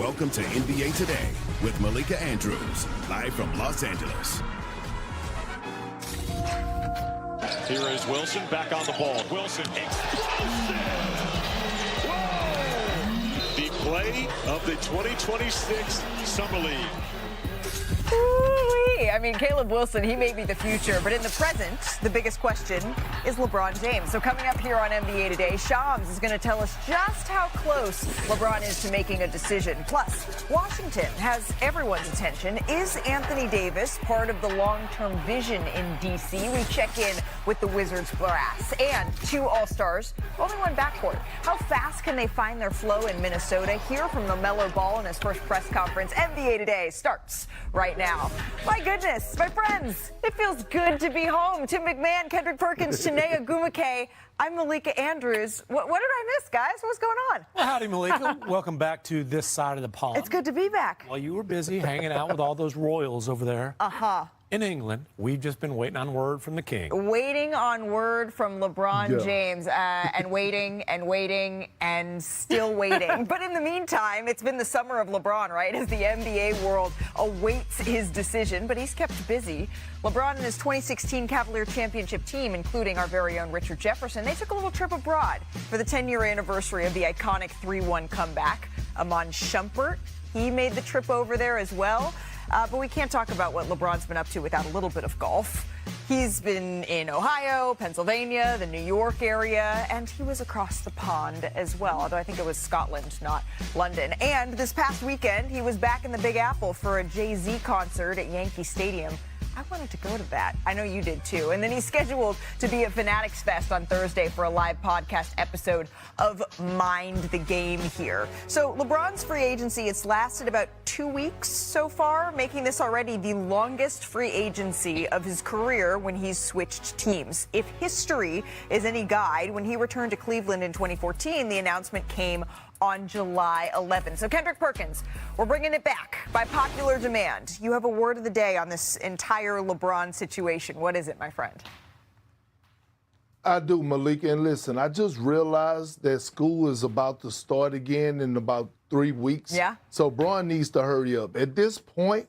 Welcome to NBA Today with Malika Andrews, live from Los Angeles. Here is Wilson back on the ball. Wilson explosive! Whoa! The play of the 2026 Summer League. Ooh-wee. I mean, Caleb Wilson, he may be the future, but in the present, the biggest question is LeBron James. So coming up here on NBA Today, Shams is going to tell us just how close LeBron is to making a decision. Plus, Washington has everyone's attention. Is Anthony Davis part of the long-term vision in D.C.? We check in with the Wizards brass. And 2 All-Stars, only one backcourt. How fast can they find their flow in Minnesota? Hear from LaMelo Ball in his first press conference. NBA Today starts right now. My goodness, my friends, it feels good to be home. Tim McMahon, Kendrick Perkins, Chiney Ogwumike. I'm Malika Andrews. What did I miss, guys? What's going on? Well, howdy, Malika. Welcome back to this side of the pond. It's good to be back. Well, you were busy hanging out with all those royals over there. In England, we've just been waiting on word from the king. Waiting on word from LeBron James, and waiting and still waiting. But in the meantime, it's been the summer of LeBron, right? As the NBA world awaits his decision, but he's kept busy. LeBron and his 2016 Cavalier championship team, including our very own Richard Jefferson, they took a little trip abroad for the 10-year anniversary of the iconic 3-1 comeback. Amon Shumpert, he made the trip over there as well. But we can't talk about what LeBron's been up to without a little bit of golf. He's been in Ohio, Pennsylvania, the New York area, and he was across the pond as well, although I think it was Scotland, not London. And this past weekend, he was back in the Big Apple for a Jay-Z concert at Yankee Stadium. I wanted to go to that. I know you did too. And then he's scheduled to be at Fanatics Fest on Thursday for a live podcast episode of Mind the Game here. So LeBron's free agency, it's lasted about 2 weeks so far, making this already the longest free agency of his career when he's switched teams. If history is any guide, when he returned to Cleveland in 2014, the announcement came on July 11th. So Kendrick Perkins, we're bringing it back by popular demand. You have a word of the day on this entire LeBron situation. What is it, my friend? I do, Malika. And listen, I just realized that school is about to start again in about 3 weeks. Yeah. So Bron needs to hurry up. At this point,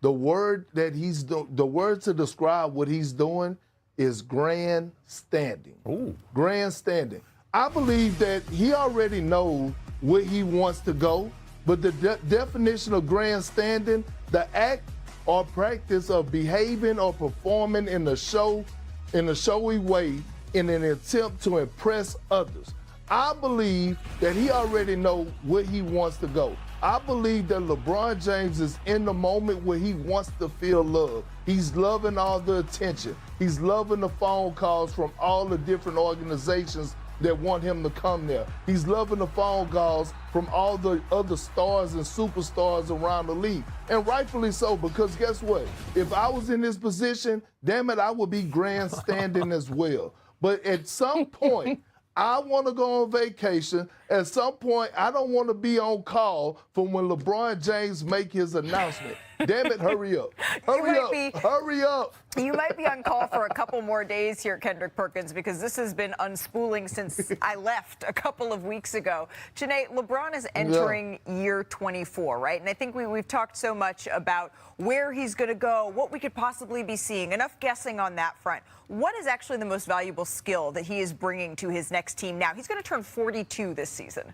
the word to describe what he's doing is grandstanding. Ooh. Grandstanding. I believe that he already knows where he wants to go, but the definition of grandstanding, the act or practice of behaving or performing in a showy way in an attempt to impress others. I believe that he already knows where he wants to go. I believe that LeBron James is in the moment where he wants to feel love. He's loving all the attention. He's loving the phone calls from all the different organizations that want him to come there. He's loving the phone calls from all the other stars and superstars around the league. And rightfully so, because guess what? If I was in this position, damn it, I would be grandstanding as well. But at some point, I want to go on vacation. At some point, I don't want to be on call for when LeBron James make his announcement. Damn it, hurry up. Hurry up. You might be on call for a couple more days here, Kendrick Perkins, because this has been unspooling since I left a couple of weeks ago. Chiney, LeBron is entering year 24, right? And I think we've talked so much about where he's going to go, what we could possibly be seeing. Enough guessing on that front. What is actually the most valuable skill that he is bringing to his next team now? He's going to turn 42 this season.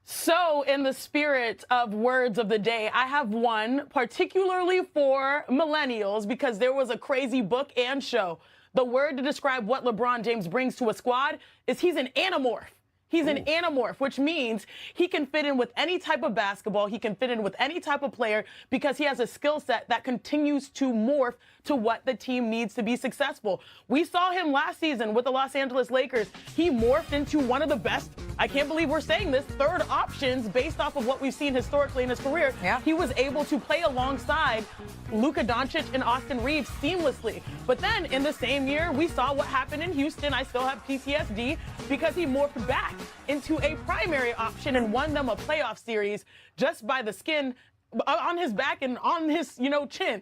So in the spirit of words of the day, I have one particularly for millennials because there was a crazy book and show. The word to describe what LeBron James brings to a squad is he's an anamorph. He's an anamorph, which means he can fit in with any type of basketball. He can fit in with any type of player because he has a skill set that continues to morph to what the team needs to be successful. We saw him last season with the Los Angeles Lakers. He morphed into one of the best, I can't believe we're saying this, third options based off of what we've seen historically in his career. Yeah. He was able to play alongside Luka Doncic and Austin Reeves seamlessly. But then in the same year, we saw what happened in Houston. I still have PTSD because he morphed back into a primary option and won them a playoff series just by the skin on his back and on his, chin.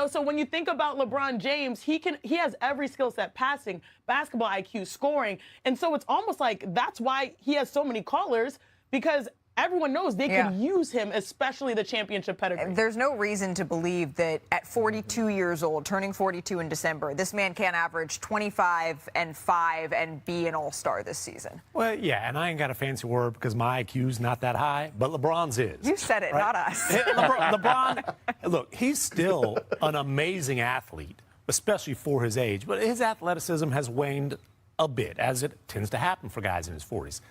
So when you think about LeBron James, he has every skill set: passing, basketball IQ, scoring. And so it's almost like that's why he has so many callers, because everyone knows they could use him, especially the championship pedigree. There's no reason to believe that at 42 years old, turning 42 in December, this man can't average 25 and 5 and be an all-star this season. Well, yeah, and I ain't got a fancy word because my IQ's not that high, but LeBron's is. You said it, right? not us. LeBron, look, he's still an amazing athlete, especially for his age, but his athleticism has waned a bit, as it tends to happen for guys in his 40s.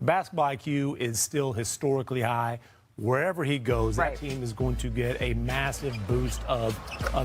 Basketball IQ is still historically high. Wherever he goes, that team is going to get a massive boost of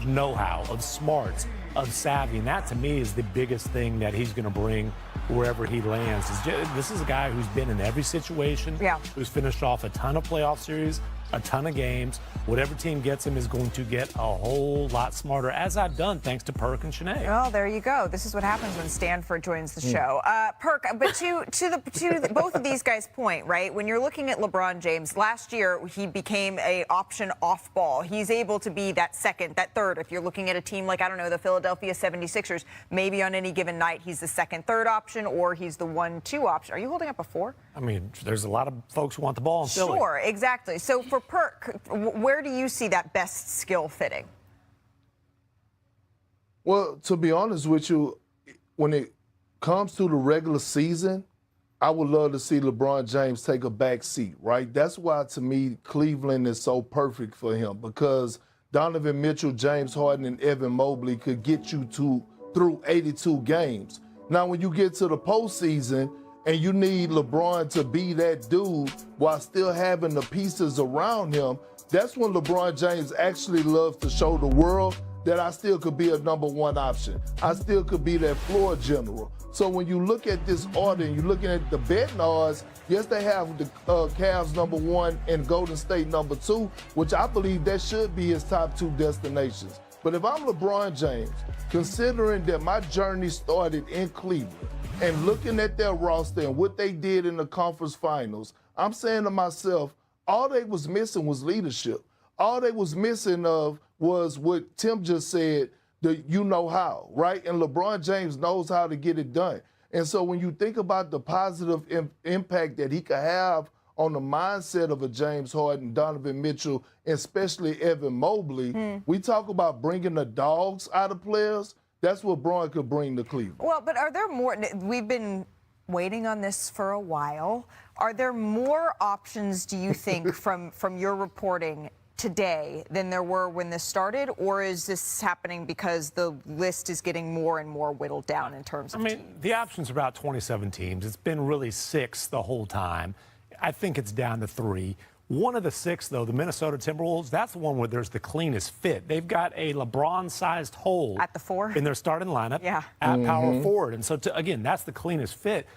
know-how, of smarts, of savvy. And that, to me, is the biggest thing that he's going to bring wherever he lands. This is a guy who's been in every situation, who's finished off a ton of playoff series, a ton of games. Whatever team gets him is going to get a whole lot smarter, as I've done thanks to Perk and Sinead. Well, there you go. This is what happens when Stanford joins the show. Perk, but to both of these guys' point, right? When you're looking at LeBron James, last year he became a option off ball. He's able to be that second, that third. If you're looking at a team like, I don't know, the Philadelphia 76ers, maybe on any given night he's the second, third option, or he's the 1-2 option. Are you holding up a 4? I mean, there's a lot of folks who want the ball in Philly. Sure, exactly. So for Perk, where do you see that best skill fitting? Well, to be honest with you, when it comes to the regular season, I would love to see LeBron James take a back seat, right? That's why, to me, Cleveland is so perfect for him, because Donovan Mitchell, James Harden, and Evan Mobley could get you through 82 games. Now, when you get to the postseason and you need LeBron to be that dude while still having the pieces around him, that's when LeBron James actually loves to show the world that I still could be a number 1 option. I still could be that floor general. So when you look at this order and you're looking at the betting odds, yes, they have the Cavs number 1 and Golden State number 2, which I believe that should be his top 2 destinations. But if I'm LeBron James, considering that my journey started in Cleveland and looking at their roster and what they did in the conference finals, I'm saying to myself, all they was missing was leadership. All they was missing was what Tim just said, the you know how, right? And LeBron James knows how to get it done. And so when you think about the positive impact that he could have on the mindset of a James Harden, Donovan Mitchell, and especially Evan Mobley, we talk about bringing the dogs out of players. That's what Braun could bring to Cleveland. Well, but are there more? We've been waiting on this for a while. Are there more options, do you think, from your reporting today than there were when this started, or is this happening because the list is getting more and more whittled down in terms of teams? The options are about 27 teams. It's been really 6 the whole time. I think it's down to 3. One of the 6, though, the Minnesota Timberwolves, that's the one where there's the cleanest fit. They've got a LeBron-sized hole at the 4 in their starting lineup at power forward. And so, again, that's the cleanest fit.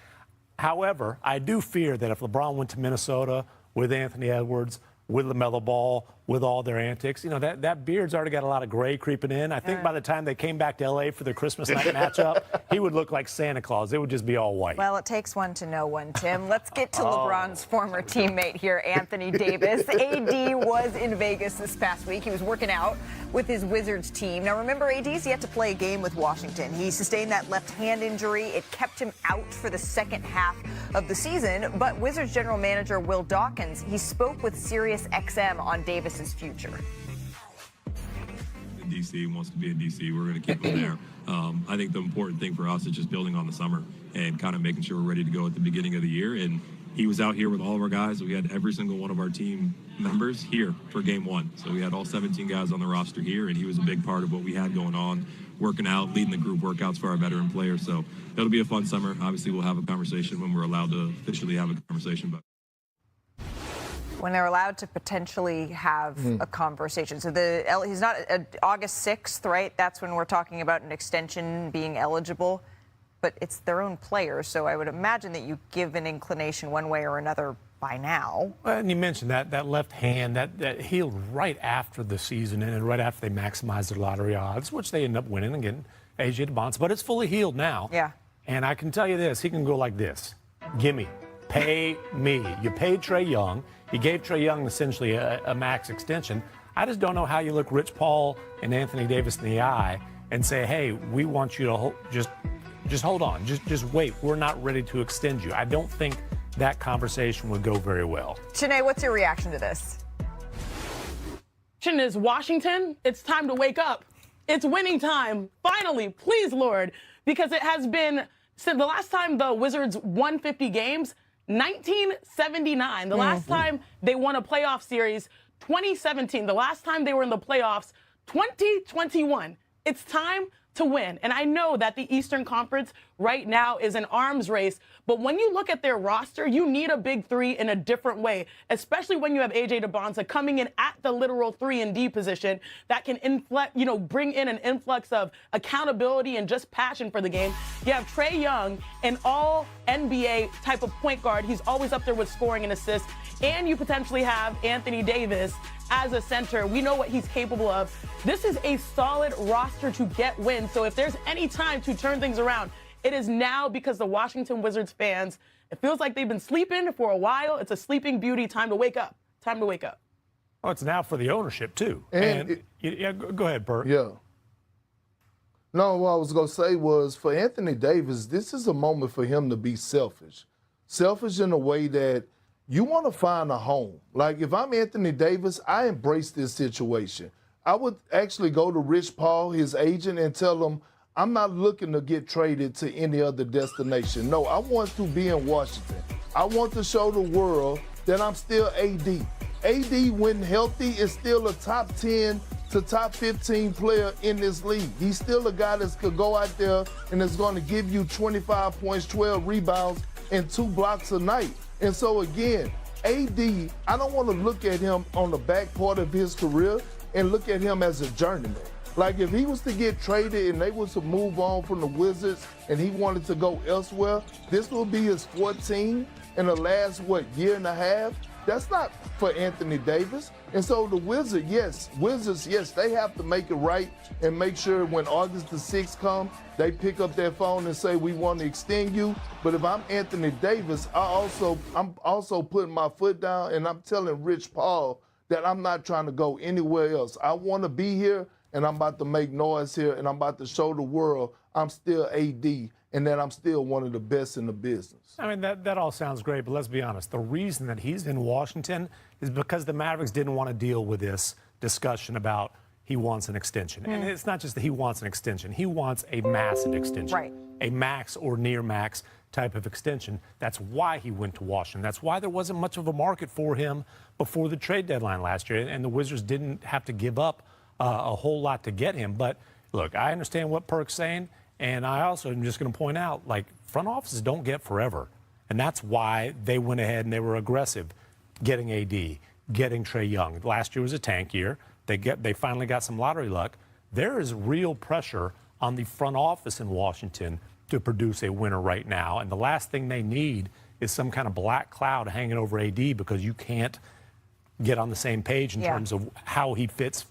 However, I do fear that if LeBron went to Minnesota with Anthony Edwards, with LaMelo Ball, with all their antics, that beard's already got a lot of gray creeping in. I think by the time they came back to L.A. for their Christmas night matchup, he would look like Santa Claus. It would just be all white. Well, it takes one to know one, Tim. Let's get to LeBron's former teammate here, Anthony Davis. AD was in Vegas this past week. He was working out with his Wizards team. Now, remember, AD's yet to play a game with Washington. He sustained that left hand injury. It kept him out for the second half of the season. But Wizards general manager Will Dawkins, he spoke with Sirius XM on Davis's future. DC wants to be in DC. We're going to keep him there. I think the important thing for us is just building on the summer and kind of making sure we're ready to go at the beginning of the year. And he was out here with all of our guys. We had every single one of our team members here for game 1. So we had all 17 guys on the roster here, and he was a big part of what we had going on, working out, leading the group workouts for our veteran players. So it'll be a fun summer. Obviously, we'll have a conversation when we're allowed to officially have a conversation. But when they're allowed to potentially have a conversation. So he's not August 6th, right? That's when we're talking about an extension being eligible. But it's their own players, so I would imagine that you give an inclination one way or another by now. Well, and you mentioned that left hand that healed right after the season and right after they maximized their lottery odds, which they end up winning again, AJ Dybanta. But it's fully healed now. Yeah. And I can tell you this, he can go like this. Gimme. Pay me. You paid Trae Young. You gave Trae Young essentially a max extension. I just don't know how you look Rich Paul and Anthony Davis in the eye and say, hey, we want you to just hold on. Just wait. We're not ready to extend you. I don't think that conversation would go very well. Shanae, what's your reaction to this? Is Washington, it's time to wake up. It's winning time. Finally, please, Lord, because it has been since the last time the Wizards won 50 games, 1979. The last time they won a playoff series, 2017. The last time they were in the playoffs, 2021. It's time to win. And I know that the Eastern Conference right now is an arms race, but when you look at their roster, you need a big three in a different way, especially when you have AJ Dybanta coming in at the literal 3-and-D position that can bring in an influx of accountability and just passion for the game. You have Trae Young, an all NBA type of point guard. He's always up there with scoring and assists. And you potentially have Anthony Davis as a center. We know what he's capable of. This is a solid roster to get wins. So if there's any time to turn things around, it is now, because the Washington Wizards fans, it feels like they've been sleeping for a while. It's a sleeping beauty. Time to wake up. Time to wake up. Well, it's now for the ownership, too. Yeah, go ahead, Bert. Yeah. No, what I was going to say was, for Anthony Davis, this is a moment for him to be selfish. Selfish in a way that you want to find a home. Like, if I'm Anthony Davis, I embrace this situation. I would actually go to Rich Paul, his agent, and tell him, I'm not looking to get traded to any other destination. No, I want to be in Washington. I want to show the world that I'm still AD. AD, when healthy, is still a top 10 to top 15 player in this league. He's still a guy that could go out there and is going to give you 25 points, 12 rebounds, and 2 blocks a night. And so, again, AD, I don't want to look at him on the back part of his career and look at him as a journeyman. Like, if he was to get traded and they was to move on from the Wizards and he wanted to go elsewhere, this will be his 14 in the last, year and a half? That's not for Anthony Davis. And so the Wizards, yes, they have to make it right and make sure when August the 6th comes, they pick up their phone and say, we want to extend you. But if I'm Anthony Davis, I'm also putting my foot down and I'm telling Rich Paul that I'm not trying to go anywhere else. I want to be here, and I'm about to make noise here, and I'm about to show the world I'm still AD and that I'm still one of the best in the business. I mean, that all sounds great, but let's be honest. The reason that he's in Washington is because the Mavericks didn't want to deal with this discussion about he wants an extension. And it's not just that he wants an extension. He wants a massive extension. Right. A max or near max type of extension. That's why he went to Washington. That's why there wasn't much of a market for him before the trade deadline last year. And the Wizards didn't have to give up a whole lot to get him. But, look, I understand what Perk's saying. And I also am just going to point out, like, front offices don't get forever. And that's why they went ahead and they were aggressive getting AD, getting Trae Young. Last year was a tank year. They finally got some lottery luck. There is real pressure on the front office in Washington to produce a winner right now. And the last thing they need is some kind of black cloud hanging over AD because you can't get on the same page in terms of how he fits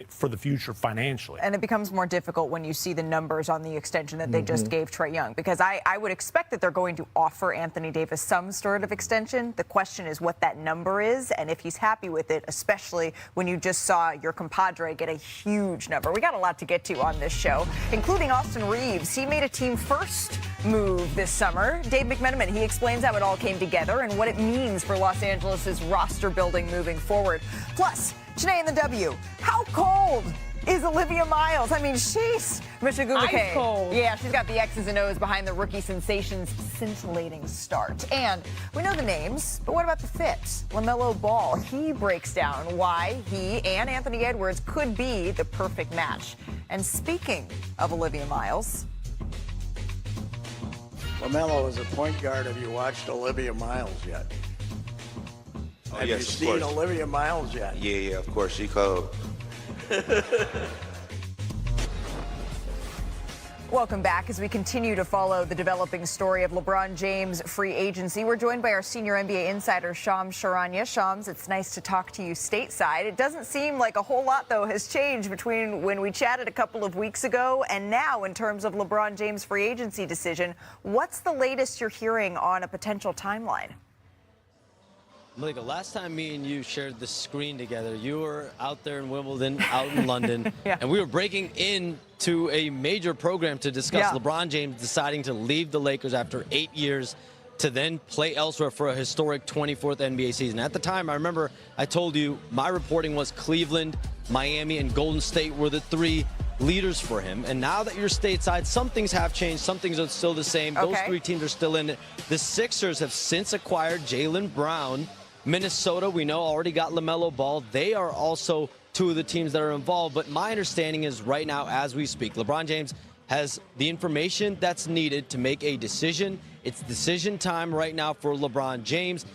for the future financially. And it becomes more difficult when you see the numbers on the extension that they just gave Trae Young, because I would expect that they're going to offer Anthony Davis some sort of extension. The question is what that number is and if he's happy with it, especially when you just saw your compadre get a huge number. We got a lot to get to on this show, including Austin Reeves. He made a team first move this summer. Dave McMenamin, he explains how it all came together and what it means for Los Angeles' roster building moving forward. Plus, Shanae in the W. How cold is Olivia Miles? I mean, she's Ice cold. Yeah, she's got the X's and O's behind the rookie sensation's scintillating start. And we know the names, but what about the fit? LaMelo Ball, he breaks down why he and Anthony Edwards could be the perfect match. And speaking of Olivia Miles, LaMelo is a point guard. Have you watched Olivia Miles yet? Have you seen Olivia Miles yet? Yeah, of course. She cold. welcome back as we continue to follow the developing story of LeBron James' free agency. We're joined by our senior NBA insider, Shams Charania. Shams, it's nice to talk to you stateside. It doesn't seem like a whole lot, though, has changed between when we chatted a couple of weeks ago and now in terms of LeBron James' free agency decision. What's the latest you're hearing on a potential timeline? Malika, last time me and you shared the screen together, you were out there in Wimbledon, out in London, and we were breaking into a major program to discuss LeBron James deciding to leave the Lakers after 8 years to then play elsewhere for a historic 24th NBA season. At the time, I remember I told you my reporting was Cleveland, Miami, and Golden State were the 3 leaders for him. And now that you're stateside, some things have changed, some things are still the same. Okay. Those 3 teams are still in it. The Sixers have since acquired Jaylen Brown. Minnesota, we know, already got LaMelo Ball. They are also 2 of the teams that are involved. But my understanding is right now, as we speak, LeBron James has the information that's needed to make a decision. It's decision time right now for LeBron James.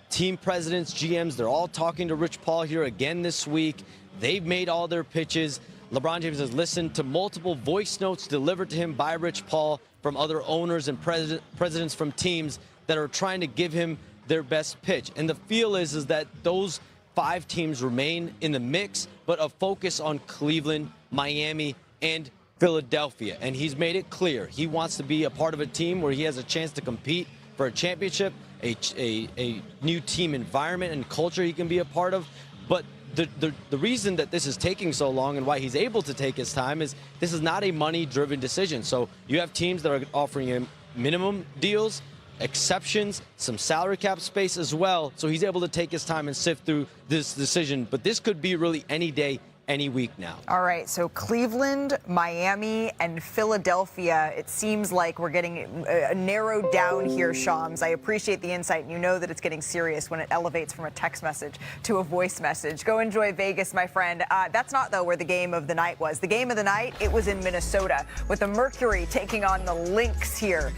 Team presidents, GMs, they're all talking to Rich Paul here again this week. They've made all their pitches. LeBron James has listened to multiple voice notes delivered to him by Rich Paul from other owners and presidents from teams that are trying to give him their best pitch. And the feel is that those 5 teams remain in the mix, but a focus on Cleveland, Miami, and Philadelphia. And he's made it clear he wants to be a part of a team where he has a chance to compete for a championship, a new team environment and culture he can be a part of. But the reason that this is taking so long and why he's able to take his time is this is not a money-driven decision. So you have teams that are offering him minimum deals, exceptions, some salary cap space as well. So he's able to take his time and sift through this decision. But this could be really any day, any week now. All right, so Cleveland, Miami, and Philadelphia, it seems like we're getting narrowed down here, Shams. I appreciate the insight, and you know that it's getting serious when it elevates from a text message to a voice message. Go enjoy Vegas, my friend. That's not, though, where the game of the night was. The game of the night, it was in Minnesota, with the Mercury taking on the Lynx here.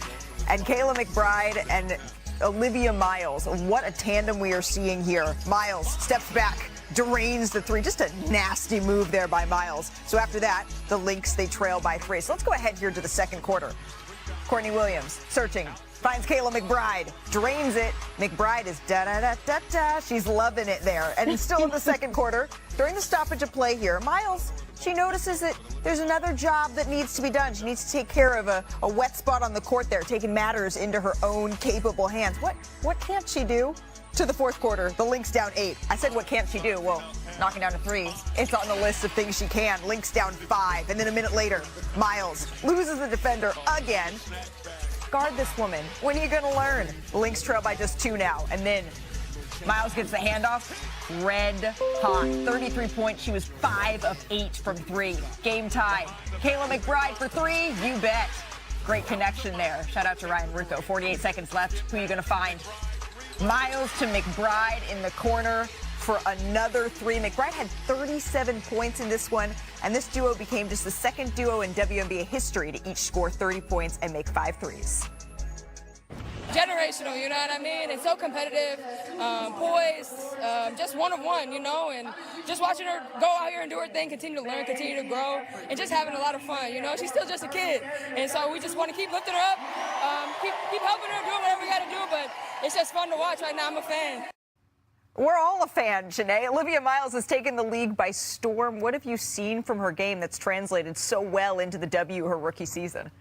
And Kayla McBride and Olivia Miles, what a tandem we are seeing here. Miles steps back, drains the 3. Just a nasty move there by Miles. So after that, the Lynx, they trail by 3. So let's go ahead here to the second quarter. Courtney Williams searching, finds Kayla McBride, drains it. McBride is da-da-da-da-da. She's loving it there. And still in the second quarter, during the stoppage of play here, Miles, she notices that there's another job that needs to be done. She needs to take care of a wet spot on the court there, taking matters into her own capable hands. What can't she do? To the fourth quarter, the Lynx down 8. I said, what can't she do? Well, knocking down a 3. It's on the list of things she can. Lynx down 5. And then a minute later, Miles loses the defender again. Guard this woman. When are you going to learn? The Lynx trail by just 2 now. And then Miles gets the handoff. Red hot. 33 points. She was 5 of 8 from 3. Game tie. Kayla McBride for 3. You bet. Great connection there. Shout out to Ryan Rutho. 48 seconds left. Who are you going to find? Miles to McBride in the corner for another 3. McBride had 37 points in this one, and this duo became just the second duo in WNBA history to each score 30 points and make 5 threes. Generational, you know what I mean? It's so competitive, poised, just one of one, you know, and just watching her go out here and do her thing, continue to learn, continue to grow, and just having a lot of fun, you know? She's still just a kid, and so we just want to keep lifting her up, keep helping her, doing whatever we got to do, but it's just fun to watch right now. I'm a fan. We're all a fan, Janae. Olivia Miles has taken the league by storm. What have you seen from her game that's translated so well into the W her rookie season?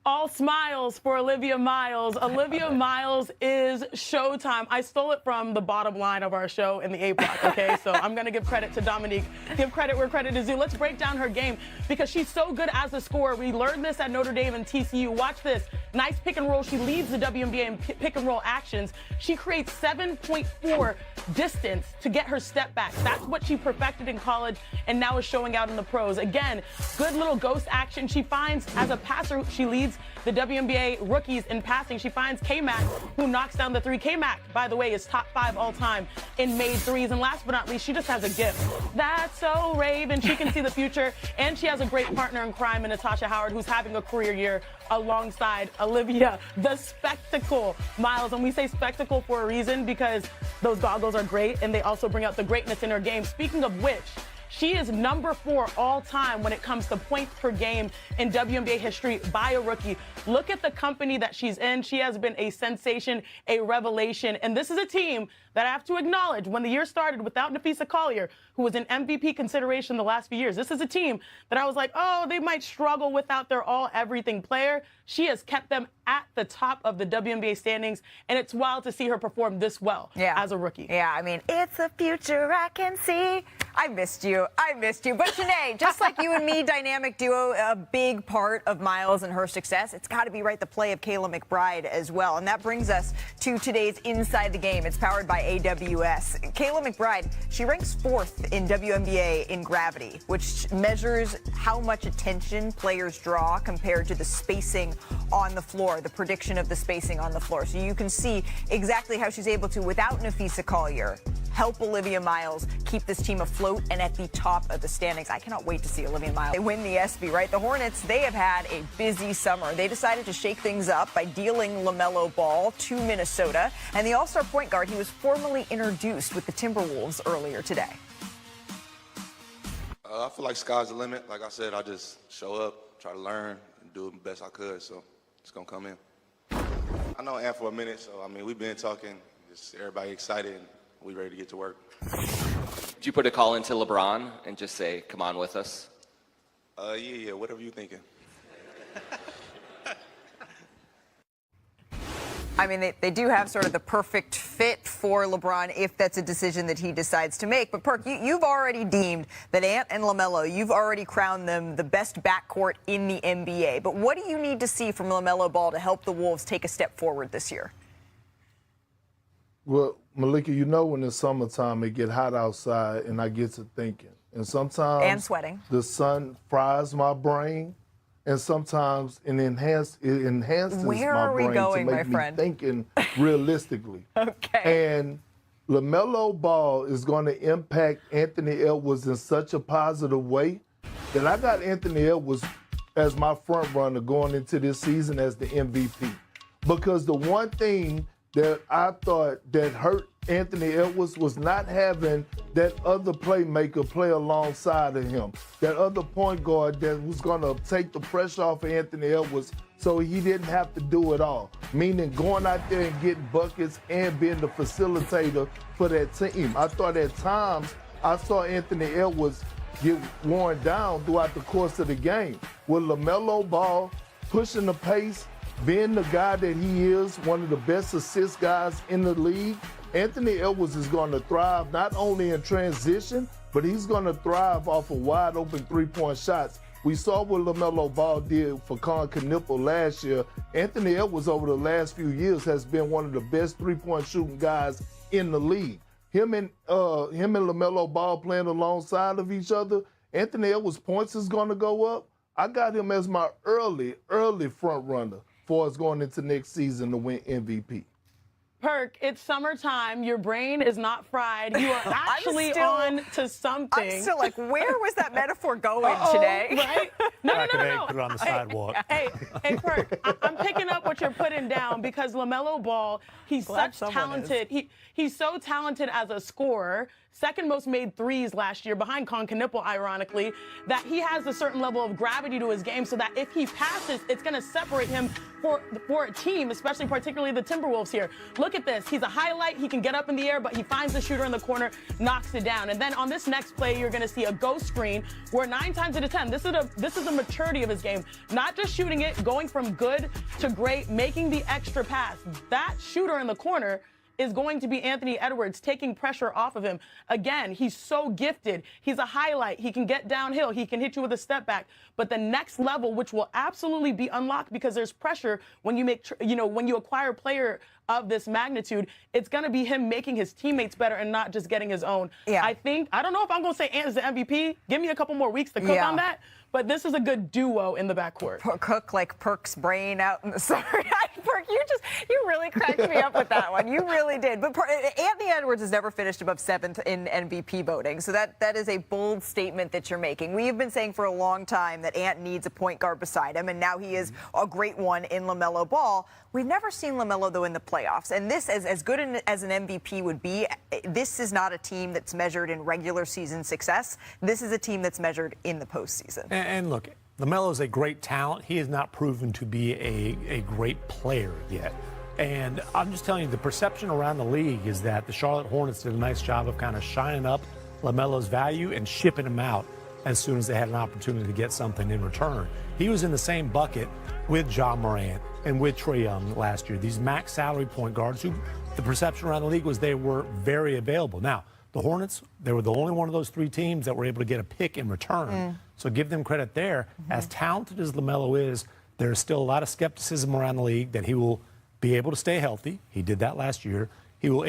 All smiles for Olivia Miles. Olivia Miles is showtime. I stole it from the bottom line of our show in the A block, okay? So I'm going to give credit to Dominique. Give credit where credit is due. Let's break down her game because she's so good as a scorer. We learned this at Notre Dame and TCU. Watch this. Nice pick and roll. She leads the WNBA in pick and roll actions. She creates 7.4 distance to get her step back. That's what she perfected in college and now is showing out in the pros. Again, good little ghost action. She finds, as a passer, she leads the WNBA rookies in passing. She finds K-Mac, who knocks down the 3. K-Mac, by the way, is top 5 all time in made threes. And last but not least, she just has a gift. That's so Raven. She can see the future. And she has a great partner in crime in Natasha Howard, who's having a career year alongside Olivia, the spectacle Miles. And we say spectacle for a reason because those goggles are great and they also bring out the greatness in her game. Speaking of which, she is number 4 all time when it comes to points per game in WNBA history by a rookie. Look at the company that she's in. She has been a sensation, a revelation. And this is a team that I have to acknowledge when the year started without Nafisa Collier, who was an MVP consideration the last few years. This is a team that I was like, oh, they might struggle without their all-everything player. She has kept them at the top of the WNBA standings, and it's wild to see her perform this well as a rookie. Yeah, I mean, it's a future I can see. I missed you. But Janae, just like you and me, dynamic duo, a big part of Miles and her success, it's got to be the play of Kayla McBride as well. And that brings us to today's Inside the Game. It's powered by AWS. Kayla McBride, she ranks 4th in WNBA in gravity, which measures how much attention players draw compared to the spacing on the floor, the prediction of the spacing on the floor. So you can see exactly how she's able to, without Nafisa Collier, help Olivia Miles keep this team afloat and at the top of the standings. I cannot wait to see Olivia Miles. They win the ESPY, right? The Hornets, they have had a busy summer. They decided to shake things up by dealing LaMelo Ball to Minnesota. And the All-Star point guard, he was formally introduced with the Timberwolves earlier today. I feel like sky's the limit. Like I said, I just show up, try to learn, and do the best I could. So it's going to come in. I know Ant for a minute, so, I mean, we've been talking. Just everybody excited, and we ready to get to work. Did you put a call into LeBron and just say, come on with us? Yeah, whatever you're thinking. I mean, they do have sort of the perfect fit for LeBron if that's a decision that he decides to make. But, Perk, you've already deemed that Ant and LaMelo, you've already crowned them the best backcourt in the NBA. But what do you need to see from LaMelo Ball to help the Wolves take a step forward this year? Well, Malika, you know when it's summertime, it get hot outside, and I get to thinking. And sometimes and sweating. The sun fries my brain, and sometimes it enhances Where my are we brain going, to my make me friend? thinking realistically. Okay. And LaMelo Ball is going to impact Anthony Edwards in such a positive way that I got Anthony Edwards as my front runner going into this season as the MVP. Because the one thing that I thought that hurt Anthony Edwards was not having that other playmaker play alongside of him, that other point guard that was going to take the pressure off of Anthony Edwards so he didn't have to do it all, meaning going out there and getting buckets and being the facilitator for that team. I thought at times I saw Anthony Edwards get worn down throughout the course of the game. With LaMelo Ball pushing the pace, being the guy that he is, one of the best assist guys in the league, Anthony Edwards is going to thrive not only in transition, but he's going to thrive off of wide open three-point shots. We saw what LaMelo Ball did for Knipple last year. Anthony Edwards over the last few years has been one of the best three-point shooting guys in the league. Him and LaMelo Ball playing alongside of each other, Anthony Edwards' points is going to go up. I got him as my early front runner for us going into next season to win MVP. Perk, it's summertime. Your brain is not fried. You are actually on to something. I'm still like, where was that metaphor going today? Right? No. Put it on the sidewalk. Hey, Perk, I'm picking up what you're putting down because LaMelo Ball, he's such talented. He's so talented as a scorer. Second most made threes last year behind Knipple, ironically, that he has a certain level of gravity to his game so that if he passes, it's going to separate him for a team, especially particularly the Timberwolves here. Look at this. He's a highlight. He can get up in the air, but he finds the shooter in the corner, knocks it down. And then on this next play, you're going to see a ghost screen where 9 times out of 10, this is the maturity of his game. Not just shooting it, going from good to great, making the extra pass. That shooter in the corner is going to be Anthony Edwards, taking pressure off of him. Again, he's so gifted. He's a highlight. He can get downhill. He can hit you with a step back. But the next level, which will absolutely be unlocked because there's pressure when you make, when you acquire a player of this magnitude, it's going to be him making his teammates better and not just getting his own. Yeah. I don't know if I'm going to say Ant is the MVP. Give me a couple more weeks to cook on that. But this is a good duo in the backcourt. Cook like Perk's brain out in the summer. Perk, you really cracked me up with that one. You really did. But Anthony Edwards has never finished above 7th in MVP voting. So that is a bold statement that you're making. We have been saying for a long time that Ant needs a point guard beside him, and now he is a great one in LaMelo Ball. We've never seen LaMelo, though, in the playoffs. And this, as good as an MVP would be, this is not a team that's measured in regular season success. This is a team that's measured in the postseason. And look, LaMelo is a great talent. He has not proven to be a great player yet. And I'm just telling you, the perception around the league is that the Charlotte Hornets did a nice job of kind of shining up LaMelo's value and shipping him out as soon as they had an opportunity to get something in return. He was in the same bucket with Ja Morant and with Trae Young last year. These max salary point guards who the perception around the league was they were very available. Now, The Hornets, they were the only one of those 3 teams that were able to get a pick in return. So give them credit there. As talented as LaMelo is, there's still a lot of skepticism around the league that he will be able to stay healthy. He did that last year. He will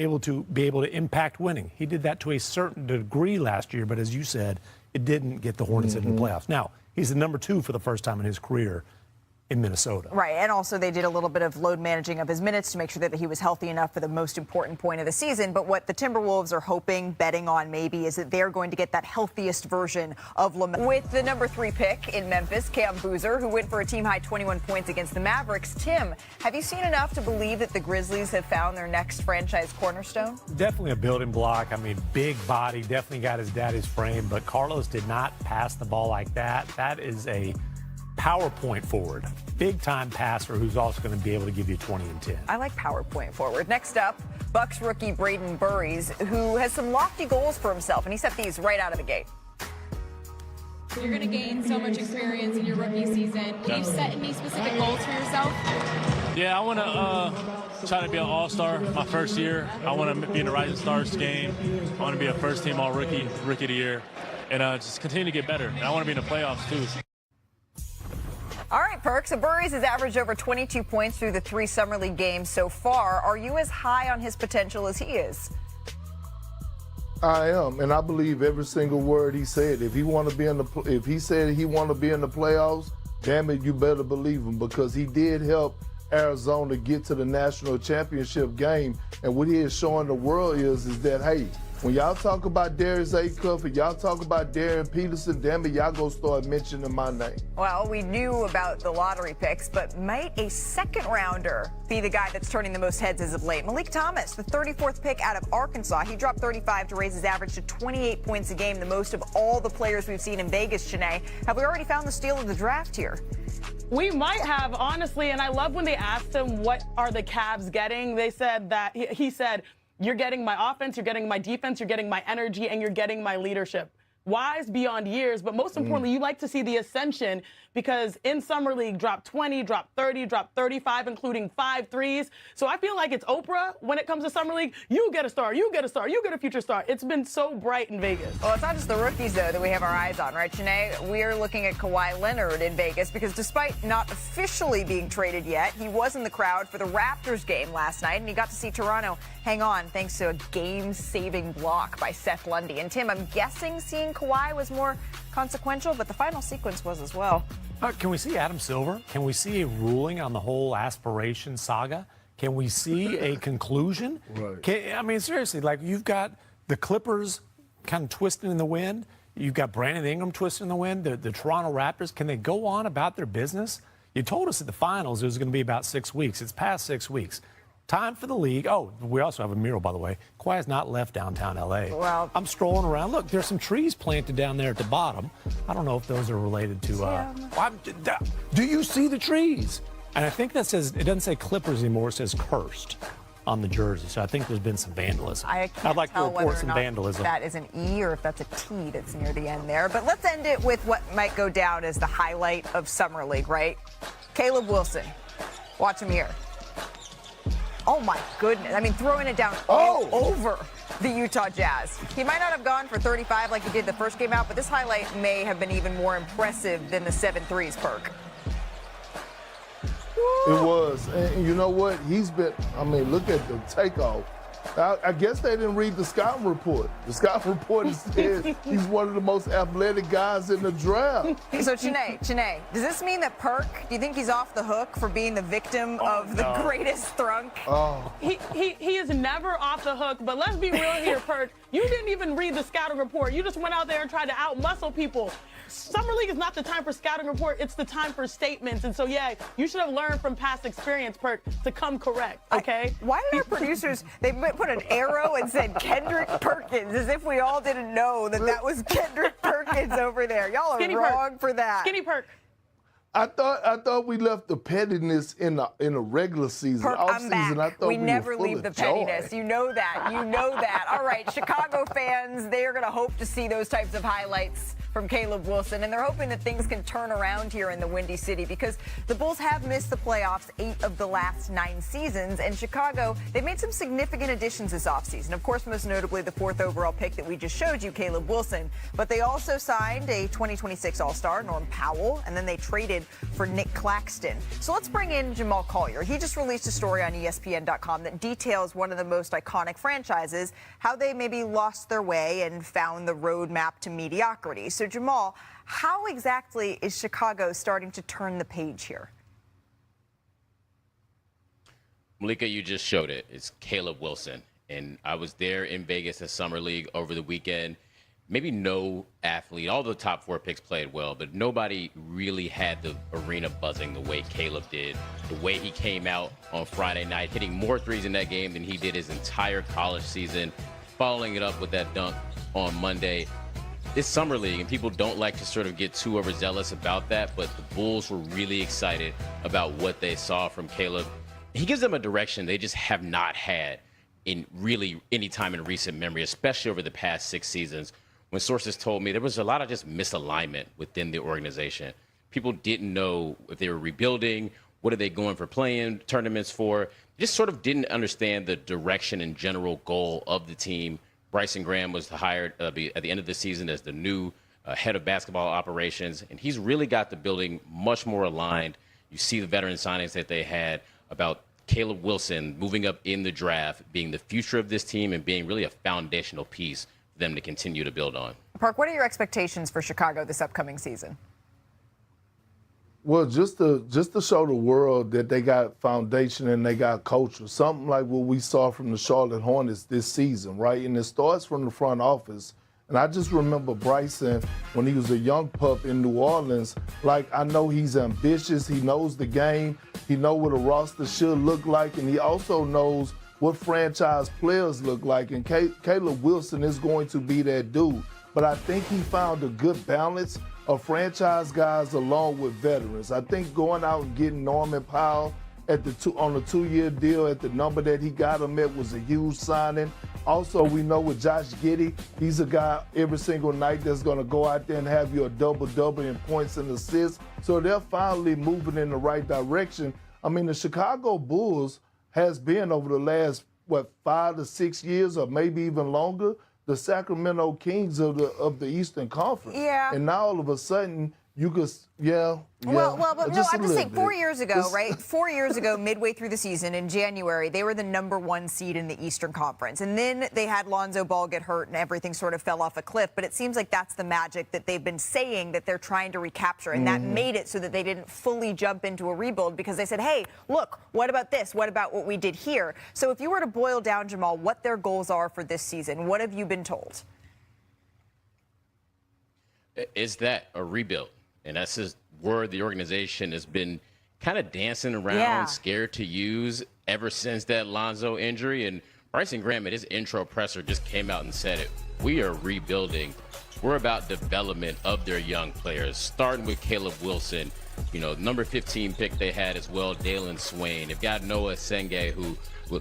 be able to impact winning. He did that to a certain degree last year, but as you said, it didn't get the Hornets into the playoffs. Now, he's the number 2 for the first time in his career in Minnesota. Right, and also they did a little bit of load managing of his minutes to make sure that he was healthy enough for the most important point of the season. But what the Timberwolves are hoping, betting on maybe, is that they're going to get that healthiest version of LaMelo. With the number 3 pick in Memphis, Cam Boozer, who went for a team-high 21 points against the Mavericks. Tim, have you seen enough to believe that the Grizzlies have found their next franchise cornerstone? Definitely a building block. I mean, big body, definitely got his daddy's frame, but Carlos did not pass the ball like that. That is a PowerPoint forward, big-time passer who's also going to be able to give you 20 and 10. I like PowerPoint forward. Next up, Bucks rookie Braden Burries, who has some lofty goals for himself, and he set these right out of the gate. You're going to gain so much experience in your rookie season. Can you set any specific goals for yourself? Yeah, I want to try to be an all-star my first year. I want to be in the Rising Stars game. I want to be a first-team all-rookie, rookie of the year, and just continue to get better. And I want to be in the playoffs, too. All right, Perk. So Burries has averaged over 22 points through the 3 Summer League games so far. Are you as high on his potential as he is? I am, and I believe every single word he said. If he said he want to be in the playoffs, damn it, you better believe him, because he did help Arizona get to the national championship game. And what he is showing the world is that, hey, when y'all talk about Darius Acuff and y'all talk about Darren Peterson, damn it, y'all go start mentioning my name. Well, we knew about the lottery picks, but might a second rounder be the guy that's turning the most heads as of late? Malik Thomas, the 34th pick out of Arkansas. He dropped 35 to raise his average to 28 points a game, the most of all the players we've seen in Vegas, Shanae. Have we already found the steal of the draft here? We might have, honestly, and I love when they asked him what are the Cavs getting. They said that, he said, you're getting my offense, you're getting my defense, you're getting my energy, and you're getting my leadership. Wise beyond years, but most importantly, you like to see the ascension, because in Summer League, dropped 20, dropped 30, dropped 35, including 5 threes. So I feel like it's Oprah when it comes to Summer League. You get a star, you get a star, you get a future star. It's been so bright in Vegas. Well, it's not just the rookies, though, that we have our eyes on, right, Shanae? We're looking at Kawhi Leonard in Vegas because despite not officially being traded yet, he was in the crowd for the Raptors game last night, and he got to see Toronto hang on thanks to a game-saving block by Seth Lundy. And, Tim, I'm guessing seeing Kawhi was more consequential, but the final sequence was as well. Can we see Adam Silver? Can we see a ruling on the whole aspiration saga? Can we see a conclusion? Right. I mean, seriously, like, you've got the Clippers kind of twisting in the wind. You've got Brandon Ingram twisting in the wind. The Toronto Raptors, can they go on about their business? You told us at the finals it was going to be about 6 weeks. It's past 6 weeks. Time for the league. Oh, we also have a mural, by the way. Kawhi has not left downtown L.A. Well, I'm strolling around. Look, there's some trees planted down there at the bottom. I don't know if those are related to... do you see the trees? And I think that says... It doesn't say Clippers anymore. It says Cursed on the jersey. So I think there's been some vandalism. I'd like to report some vandalism. That is an E or if that's a T that's near the end there. But let's end it with what might go down as the highlight of Summer League, right? Caleb Wilson. Watch him here. Oh, my goodness. I mean, throwing it down all over the Utah Jazz. He might not have gone for 35 like he did the first game out, but this highlight may have been even more impressive than the 7 threes, Perk. It was. And you know what? He's been, I mean, look at the takeoff. I guess they didn't read the scouting report. The scouting report says he's one of the most athletic guys in the draft. So, Chene, does this mean that Perk, do you think he's off the hook for being the victim of the greatest thrunk? He is never off the hook, but let's be real here, Perk. You didn't even read the scouting report. You just went out there and tried to out-muscle people. Summer League is not the time for scouting report. It's the time for statements. And so, yeah, you should have learned from past experience, Perk, to come correct, okay? Why did our producers, they put an arrow and said Kendrick Perkins, as if we all didn't know that that was Kendrick Perkins over there. Y'all are wrong for that. Skinny Perk. I thought we left the pettiness in the regular season. Off season, I thought we never were full leave the of joy. pettiness. You know that. You know that. All right, Chicago fans, they are going to hope to see those types of highlights from Caleb Wilson, and they're hoping that things can turn around here in the Windy City because the Bulls have missed the playoffs 8 of the last 9 seasons, and Chicago, they've made some significant additions this offseason. Of course, most notably the 4th overall pick that we just showed you, Caleb Wilson, but they also signed a 2026 All-Star, Norm Powell, and then they traded for Nick Claxton. So let's bring in Jamal Collier. He just released a story on ESPN.com that details one of the most iconic franchises, how they maybe lost their way and found the roadmap to mediocrity. So Jamal, how exactly is Chicago starting to turn the page here? Malika, you just showed it. It's Caleb Wilson. And I was there in Vegas at Summer League over the weekend. Maybe no athlete, all the top 4 picks played well, but nobody really had the arena buzzing the way Caleb did. The way he came out on Friday night, hitting more threes in that game than he did his entire college season, following it up with that dunk on Monday. It's Summer League, and people don't like to sort of get too overzealous about that, but the Bulls were really excited about what they saw from Caleb. He gives them a direction they just have not had in really any time in recent memory, especially over the past 6 seasons, when sources told me there was a lot of just misalignment within the organization. People didn't know if they were rebuilding, what are they going for playing tournaments for. Just sort of didn't understand the direction and general goal of the team. Bryson Graham was hired at the end of the season as the new head of basketball operations, and he's really got the building much more aligned. You see the veteran signings that they had about Caleb Wilson moving up in the draft, being the future of this team and being really a foundational piece for them to continue to build on. Park, what are your expectations for Chicago this upcoming season? Well, just to show the world that they got foundation and they got culture, something like what we saw from the Charlotte Hornets this season, right? And it starts from the front office. And I just remember Bryson when he was a young pup in New Orleans. Like, I know he's ambitious. He knows the game. He knows what a roster should look like. And he also knows what franchise players look like. And Caleb Wilson is going to be that dude. But I think he found a good balance of franchise guys along with veterans. I think going out and getting Norman Powell on a 2-year deal at the number that he got him at was a huge signing. Also, we know with Josh Giddey, he's a guy every single night that's going to go out there and have you a double-double in points and assists. So they're finally moving in the right direction. I mean, the Chicago Bulls has been over the last, 5 to 6 years or maybe even longer, the Sacramento Kings of the Eastern Conference. Yeah. And now all of a sudden, you could, Well, but no, I'm just saying 4 years ago, right? 4 years ago, midway through the season in January, they were the number 1 seed in the Eastern Conference. And then they had Lonzo Ball get hurt and everything sort of fell off a cliff. But it seems like that's the magic that they've been saying that they're trying to recapture. And that made it so that they didn't fully jump into a rebuild because they said, hey, look, what about this? What about what we did here? So if you were to boil down, Jamal, what their goals are for this season, what have you been told? Is that a rebuild? And that's just word the organization has been kind of dancing around, scared to use ever since that Lonzo injury. And Bryson Graham at his intro presser just came out and said it. We are rebuilding. We're about development of their young players, starting with Caleb Wilson, number 15 pick they had as well, Dalen Swain. They've got Noah Senge, who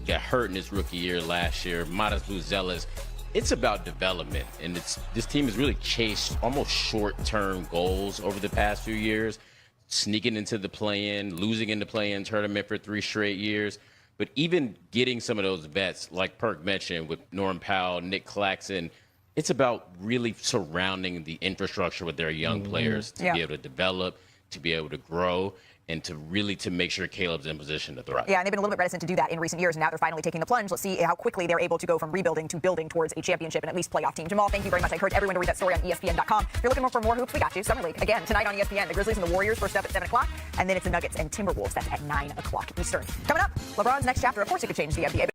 got hurt in his rookie year last year, Matas Buzelis. It's about development, and this team has really chased almost short-term goals over the past few years, sneaking into the play-in, losing in the play-in tournament for 3 straight years. But even getting some of those vets, like Perk mentioned, with Norm Powell, Nick Claxton, it's about really surrounding the infrastructure with their young players to be able to develop, to be able to grow, and to make sure Caleb's in position to thrive. Yeah, and they've been a little bit reticent to do that in recent years, and now they're finally taking the plunge. Let's see how quickly they're able to go from rebuilding to building towards a championship and at least playoff team. Jamal, thank you very much. I encourage everyone to read that story on ESPN.com. If you're looking for more hoops, we got you. Summer League, again, tonight on ESPN. The Grizzlies and the Warriors first up at 7 o'clock, and then it's the Nuggets and Timberwolves. That's at 9 o'clock Eastern. Coming up, LeBron's next chapter. Of course, it could change the NBA.